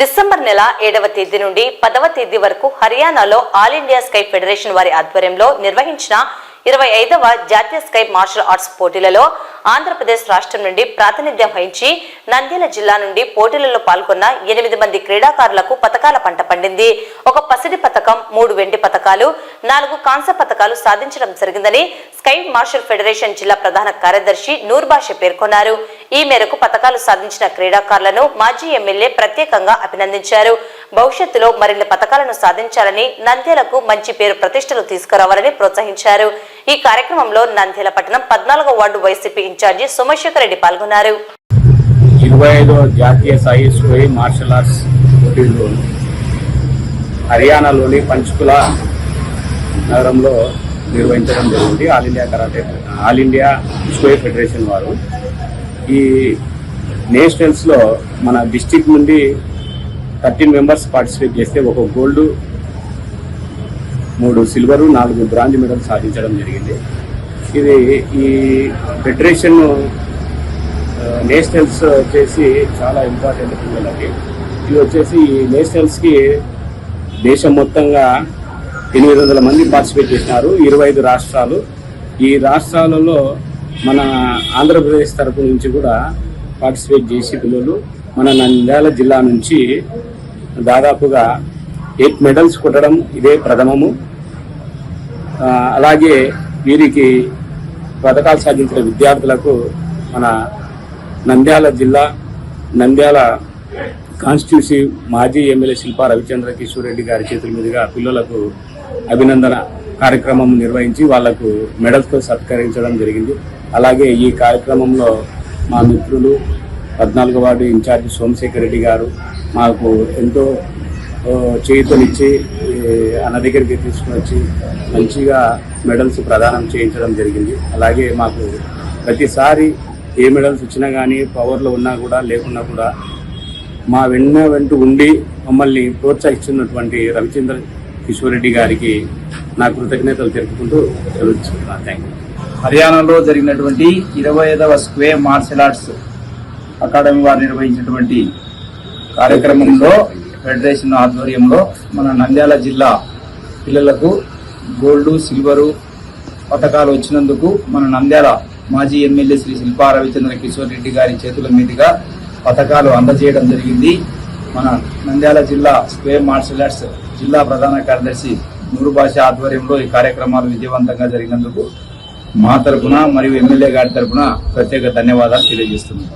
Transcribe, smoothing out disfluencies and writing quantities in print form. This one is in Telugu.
డిసెంబర్ నెల 7వ తేదీ నుండి 10వ తేదీ వరకు హర్యానాలో ఆల్ ఇండియా స్కై ఫెడరేషన్ వారి ఆధ్వర్యంలో నిర్వహించిన 25వ జాతీయ స్కై మార్షల్ ఆర్ట్స్ పోటీలలో ఆంధ్రప్రదేశ్ రాష్ట్రం నుండి ప్రాతినిధ్యం వహించి నంద్యాల జిల్లా నుండి పోటీలలో పాల్గొన్న 8 మంది క్రీడాకారులకు పతకాల పంట పండింది. ఒక పసిడి పతకం, 3 వెండి పతకాలు, 4 కాంస్య పతకాలు సాధించడం జరిగిందని స్కై మార్షల్ ఫెడరేషన్ జిల్లా ప్రధాన కార్యదర్శి నూర్బాషే పేర్కొన్నారు. ఈ మేరకు పతకాలు సాధించిన క్రీడాకారులను మాజీ ఎమ్మెల్యే ప్రత్యేకంగా అభినందించారు. భవిష్యత్తులో మరిన్ని పతకాలను సాధించాలని, నంద్యాలకు మంచి పేరు ప్రతిష్టలు తీసుకురావాలని ప్రోత్సహించారు. ఈ కార్యక్రమంలో నంద్యాల పట్టణం 14వ ward YCP incharge Somashekar Reddy పాల్గొన్నారు. 25వ జాతీయ స్థాయి స్కై మార్షల్ ఆర్ట్స్ పోటీలు హర్యానాలోని పంచకుల నగరంలో నిర్వహించడం జరిగింది. ఆల్ ఇండియా స్కై ఫెడరేషన్ వారు ఈ నేషనల్స్ లో మన డిస్టిక్ నుండి 13 మెంబర్స్ పార్టిసిపేట్ చేస్తే ఒక గోల్డ్, 3 సిల్వర్, 4 బ్రాంజ్ మెడల్ సాధించడం జరిగింది. ఇది ఈ ఫెడరేషన్ నేషనల్స్ వచ్చేసి చాలా ఇంపార్టెంట్ పిల్లలకి. ఇది వచ్చేసి ఈ నేషనల్స్కి దేశం మొత్తంగా 800 మంది పార్టిసిపేట్ చేసినారు. 25 రాష్ట్రాలు. ఈ రాష్ట్రాలలో మన ఆంధ్రప్రదేశ్ తరపు నుంచి కూడా పార్టిసిపేట్ చేసి పిల్లలు మన నంద్యాల జిల్లా నుంచి దాదాపుగా 8 మెడల్స్ కొట్టడం ఇదే ప్రథమము. అలాగే వీరికి పథకాలు సాధించిన విద్యార్థులకు మన నంద్యాల జిల్లా నంద్యాల కాన్స్టిట్యూన్సీ మాజీ ఎమ్మెల్యే శిల్పా రవిచంద్ర కిషోర్ రెడ్డి గారి చేతుల మీదుగా పిల్లలకు అభినందన కార్యక్రమం నిర్వహించి వాళ్లకు మెడల్స్తో సత్కరించడం జరిగింది. అలాగే ఈ కార్యక్రమంలో మా మిత్రులు 14వ వార్డు ఇన్ఛార్జి సోమశేఖర్ రెడ్డి గారు మాకు ఎంతో చేతునిచ్చి అన్న దగ్గరికి తీసుకుని వచ్చి మంచిగా మెడల్స్ ప్రదానం చేయించడం జరిగింది. అలాగే మాకు ప్రతిసారి ఏ మెడల్స్ వచ్చినా కానీ పవర్లో ఉన్నా కూడా లేకున్నా కూడా మా వెంట ఉండి మమ్మల్ని ప్రోత్సహిస్తున్నటువంటి రవిచంద్ర కిషోర్ రెడ్డి గారికి నా కృతజ్ఞతలు తెలుపుకుంటూ తెలుస్తున్నాను. Thank you. హర్యానాలో జరిగినటువంటి 25వ స్క్వే మార్షల్ ఆర్ట్స్ అకాడమీ వారు నిర్వహించినటువంటి కార్యక్రమంలో ఫెడరేషన్ ఆధ్వర్యంలో మన నంద్యాల జిల్లా పిల్లలకు గోల్డ్, సిల్వరు పథకాలు వచ్చినందుకు మన నంద్యాల మాజీ ఎమ్మెల్యే శ్రీ శిల్పా రవిచంద్ర కిషోర్ రెడ్డి గారి చేతుల మీదుగా పథకాలు అందజేయడం జరిగింది. మన నంద్యాల జిల్లా స్క్వే మార్షల్ ఆర్ట్స్ జిల్లా ప్రధాన కార్యదర్శి నూరుబాష ఆధ్వర్యంలో ఈ కార్యక్రమాలు విజయవంతంగా జరిగినందుకు మా తరఫున మరియు ఎమ్మెల్యే గారి తరఫున ప్రత్యేక ధన్యవాదాలు తెలియజేస్తున్నాను.